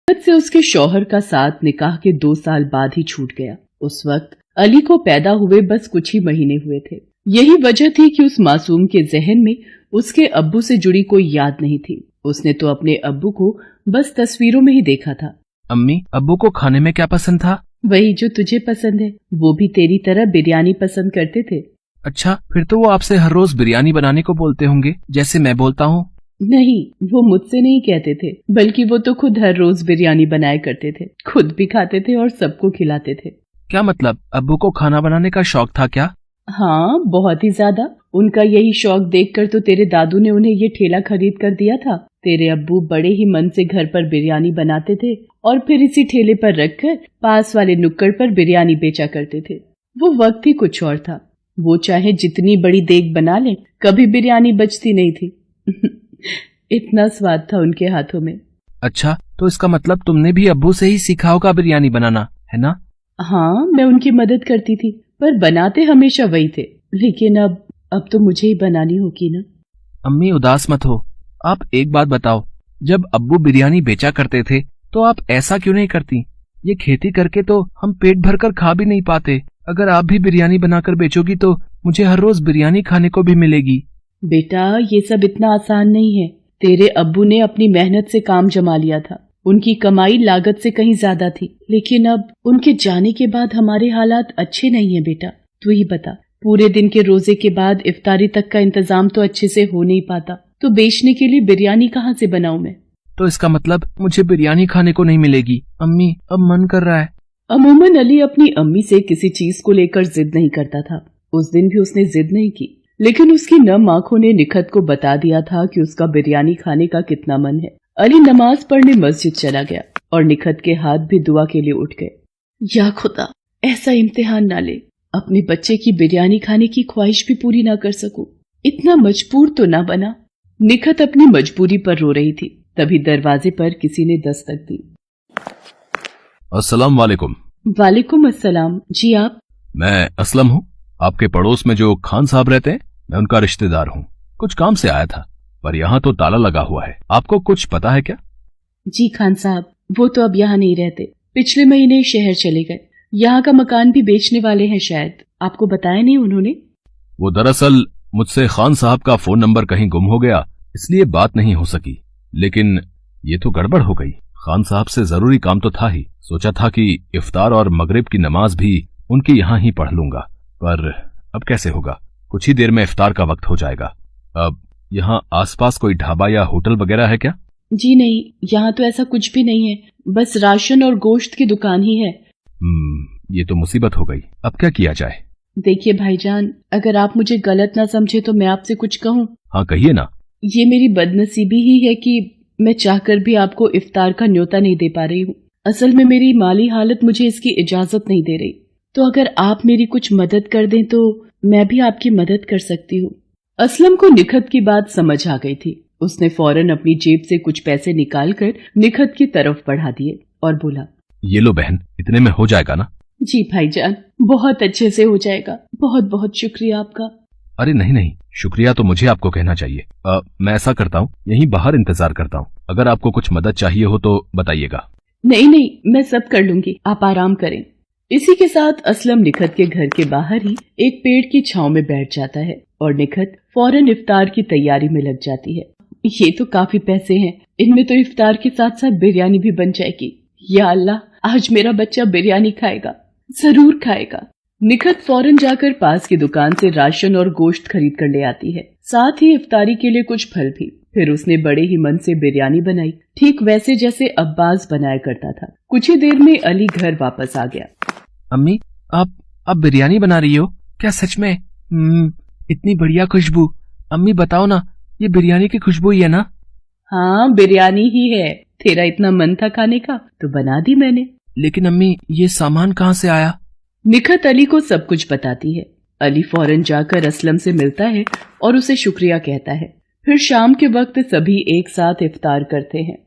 से उसके शौहर का साथ निकाह के 2 साल बाद ही छूट गया। उस वक्त अली को पैदा हुए बस कुछ ही महीने हुए थे। यही वजह थी कि उस मासूम के जहन में उसके अब्बू से जुड़ी कोई याद नहीं थी। उसने तो अपने अब्बू को बस तस्वीरों में ही देखा था। अम्मी, अब्बू को खाने में क्या पसंद था? वही जो तुझे पसंद है। वो भी तेरी तरह बिरयानी पसंद करते थे। अच्छा, फिर तो वो आपसे हर रोज बिरयानी बनाने को बोलते होंगे, जैसे मैं बोलता हूँ। नहीं, वो मुझसे नहीं कहते थे, बल्कि वो तो खुद हर रोज बिरयानी बनाया करते थे, खुद भी खाते थे और सबको खिलाते थे। क्या मतलब, अब्बू को खाना बनाने का शौक था क्या? हाँ, बहुत ही ज्यादा। उनका यही शौक देखकर तो तेरे दादू ने उन्हें ये ठेला खरीद कर दिया था। तेरे अब्बू बड़े ही मन से घर पर बिरयानी बनाते थे और फिर इसी ठेले पर रखकर पास वाले नुक्कड़ पर बिरयानी बेचा करते थे। वो वक्त ही कुछ और था। वो चाहे जितनी बड़ी देग बना ले, कभी बिरयानी बचती नहीं थी। इतना स्वाद था उनके हाथों में। अच्छा, तो इसका मतलब तुमने भी अब्बू से ही सीखा होगा बिरयानी बनाना, है ना? हाँ, मैं उनकी मदद करती थी, पर बनाते हमेशा वही थे। लेकिन अब तो मुझे ही बनानी होगी ना। अम्मी, उदास मत हो। आप एक बात बताओ, जब अब्बू बिरयानी बेचा करते थे तो आप ऐसा क्यों नहीं करती? ये खेती करके तो हम पेट भरकर खा भी नहीं पाते। अगर आप भी बिरयानी बनाकर बेचोगी तो मुझे हर रोज बिरयानी खाने को भी मिलेगी। बेटा, ये सब इतना आसान नहीं है। तेरे अब्बू ने अपनी मेहनत से काम जमा लिया था। उनकी कमाई लागत से कहीं ज्यादा थी, लेकिन अब उनके जाने के बाद हमारे हालात अच्छे नहीं है। बेटा, तू ही बता, पूरे दिन के रोजे के बाद इफ्तारी तक का इंतजाम तो अच्छे से हो नहीं पाता, तो बेचने के लिए बिरयानी कहाँ से बनाऊं मैं? तो इसका मतलब मुझे बिरयानी खाने को नहीं मिलेगी। अम्मी, अब मन कर रहा है। अमूमन अली अपनी अम्मी से किसी चीज को लेकर जिद नहीं करता था। उस दिन भी उसने जिद नहीं की, लेकिन उसकी नम आंखों ने निखत को बता दिया था कि उसका बिरयानी खाने का कितना मन है। अली नमाज पढ़ने मस्जिद चला गया और निखत के हाथ भी दुआ के लिए उठ गए। या खुदा, ऐसा इम्तिहान ना ले, अपने बच्चे की बिरयानी खाने की ख्वाहिश भी पूरी ना कर सकूं। इतना मजबूर तो ना बना। निखत अपनी मजबूरी पर रो रही थी, तभी दरवाजे पर किसी ने दस्तक दी। अस्सलाम वालेकुम। वालेकुम अस्सलाम। जी आप? मैं असलम हूँ। आपके पड़ोस में जो खान साहब रहते हैं, मैं उनका रिश्तेदार हूँ। कुछ काम से आया था, पर यहाँ तो ताला लगा हुआ है। आपको कुछ पता है क्या? जी खान साहब, वो तो अब यहाँ नहीं रहते। पिछले महीने शहर चले गए। यहाँ का मकान भी बेचने वाले हैं शायद। आपको बताया नहीं उन्होंने? वो दरअसल मुझसे खान साहब का फोन नंबर कहीं गुम हो गया, इसलिए बात नहीं हो सकी। लेकिन ये तो गड़बड़ हो गई। खान साहब से जरूरी काम तो था ही। सोचा था कि इफ्तार और मगरिब की नमाज भी उनकी यहाँ ही पढ़ लूंगा, पर अब कैसे होगा? कुछ ही देर में इफ्तार का वक्त हो जाएगा। अब यहाँ आसपास कोई ढाबा या होटल वगैरह है क्या? जी नहीं, यहाँ तो ऐसा कुछ भी नहीं है। बस राशन और गोश्त की दुकान ही है। ये तो मुसीबत हो गई। अब क्या किया जाए? देखिए भाईजान, अगर आप मुझे गलत ना समझे तो मैं आपसे कुछ कहूँ। हाँ, कहिए ना। ये मेरी बदनसीबी ही है कि मैं चाहकर भी आपको इफ्तार का न्योता नहीं दे पा रही हूँ। असल में मेरी माली हालत मुझे इसकी इजाजत नहीं दे रही। तो अगर आप मेरी कुछ मदद कर दें तो मैं भी आपकी मदद कर सकती हूँ। असलम को निखत की बात समझ आ गई थी। उसने फौरन अपनी जेब से कुछ पैसे निकालकर निखत की तरफ बढ़ा दिए और बोला, ये लो बहन, इतने में हो जाएगा ना? जी भाईजान, बहुत अच्छे से हो जाएगा। बहुत बहुत शुक्रिया आपका। अरे नहीं नहीं, शुक्रिया तो मुझे आपको कहना चाहिए। मैं ऐसा करता हूँ, यहीं बाहर इंतजार करता हूँ। अगर आपको कुछ मदद चाहिए हो तो बताइएगा। नहीं नहीं, मैं सब कर लूंगी, आप आराम करें। इसी के साथ असलम निखत के घर के बाहर ही एक पेड़ की छांव में बैठ जाता है और निखत फौरन इफ्तार की तैयारी में लग जाती है। ये तो काफी पैसे हैं, इनमें तो इफ्तार के साथ साथ बिरयानी भी बन जाएगी। या अल्लाह, आज मेरा बच्चा बिरयानी खाएगा, जरूर खाएगा। निखत फौरन जाकर पास की दुकान से राशन और गोश्त खरीद कर ले आती है, साथ ही इफ्तारी के लिए कुछ फल भी। फिर उसने बड़े ही मन से बिरयानी बनाई, ठीक वैसे जैसे अब्बास बनाया करता था। कुछ ही देर में अली घर वापस आ गया। अम्मी, आप बिरयानी बना रही हो क्या सच में? इतनी बढ़िया खुशबू। अम्मी बताओ ना, ये बिरयानी की खुशबू ही है ना? हाँ, बिरयानी ही है। तेरा इतना मन था खाने का तो बना दी मैंने। लेकिन अम्मी, ये सामान कहाँ से आया? निखत अली को सब कुछ बताती है। अली फौरन जाकर असलम से मिलता है और उसे शुक्रिया कहता है। फिर शाम के वक्त सभी एक साथ इफ्तार करते हैं।